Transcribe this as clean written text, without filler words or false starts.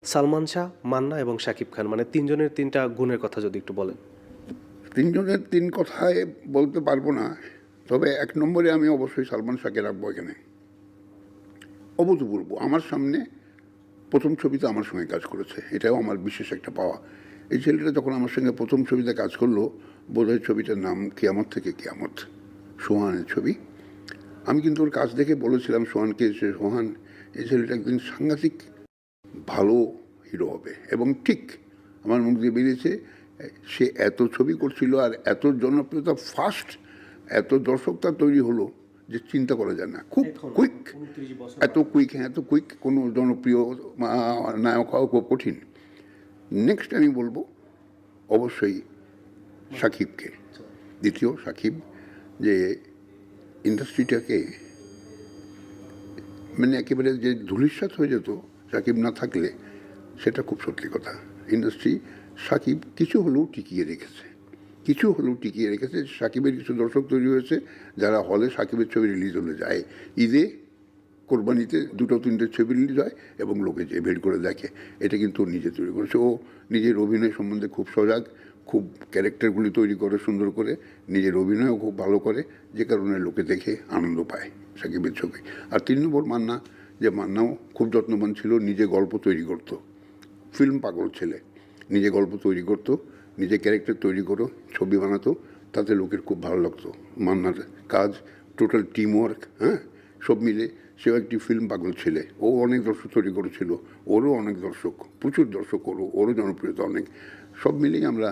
সালমান শাহ, মান্না এবং শাকিব খান মানে ৩ জনের ৩ টা গুণের কথা যদি একটু বলেন। তিনজনের তিন কথায় বলতে পারবো না, তবে এক নম্বরে আমি অবশ্যই সালমান শাহকে রাখবো এখানে। অভূতপূর্ব, আমার সামনে প্রথম ছবিতে আমার সঙ্গে কাজ করেছে, এটাও আমার বিশেষ একটা পাওয়া। এই ছেলেটা যখন আমার সঙ্গে প্রথম ছবিতে কাজ করলো, বোধহয় ছবিটার নাম কিয়ামত থেকে কিয়ামত, সোহানের ছবি। আমি কিন্তু ওর কাজ দেখে বলেছিলাম সোহানকে, সে সোহান, এই ছেলেটা একদিন সাংঘাতিক ভালো হিরো হবে। এবং ঠিক আমার মুখ দিয়ে বেরিয়েছে। সে এত ছবি করছিল আর এত জনপ্রিয়তা ফাস্ট, এত দর্শক তার তৈরি হলো যে চিন্তা করা যায় না, খুব কুইক, এত কুইক, হ্যাঁ এত কুইক কোনো জনপ্রিয় নায়ক হওয়া খুব কঠিন। নেক্সট আমি বলবো অবশ্যই সাকিবকে, দ্বিতীয় সাকিব, যে ইন্ডাস্ট্রিটাকে মানে একেবারে যে ধূলিসাৎ হয়ে যেত সাকিব না থাকলে, সেটা খুব সত্যি কথা। ইন্ডাস্ট্রি সাকিব কিছু হলেও টিকিয়ে রেখেছে, কিছু হলেও টিকিয়ে রেখেছে। সাকিবের কিছু দর্শক তৈরি হয়েছে যারা হলে সাকিবের ছবি রিলিজ হলে যায়, ঈদে কোরবানিতে দুটো তিনটে ছবি রিলিজ হয় এবং লোকে যে ভিড় করে দেখে। এটা কিন্তু নিজে তৈরি করেছে। ও নিজের অভিনয় সম্বন্ধে খুব সজাগ, খুব ক্যারেক্টারগুলি তৈরি করে সুন্দর করে, নিজের অভিনয়ও খুব ভালো করে, যে কারণে লোকে দেখে আনন্দ পায় সাকিবের ছবি। আর ৩ নম্বর মান্না, যে মান্নাও খুব যত্নবান ছিল, নিজে গল্প তৈরি করতো, ফিল্ম পাগল ছেলে, নিজে গল্প তৈরি করতো, নিজে ক্যারেক্টার তৈরি করো, ছবি বানাতো, তাতে লোকের খুব ভালো লাগতো। মান্নার কাজ টোটাল টিম ওয়ার্ক, হ্যাঁ, সব মিলে সেও একটি ফিল্ম পাগল ছেলে। ও অনেক দর্শক তৈরি করেছিল, ওরও অনেক দর্শক, প্রচুর দর্শক, ওরও জনপ্রিয়তা অনেক। সব মিলেই আমরা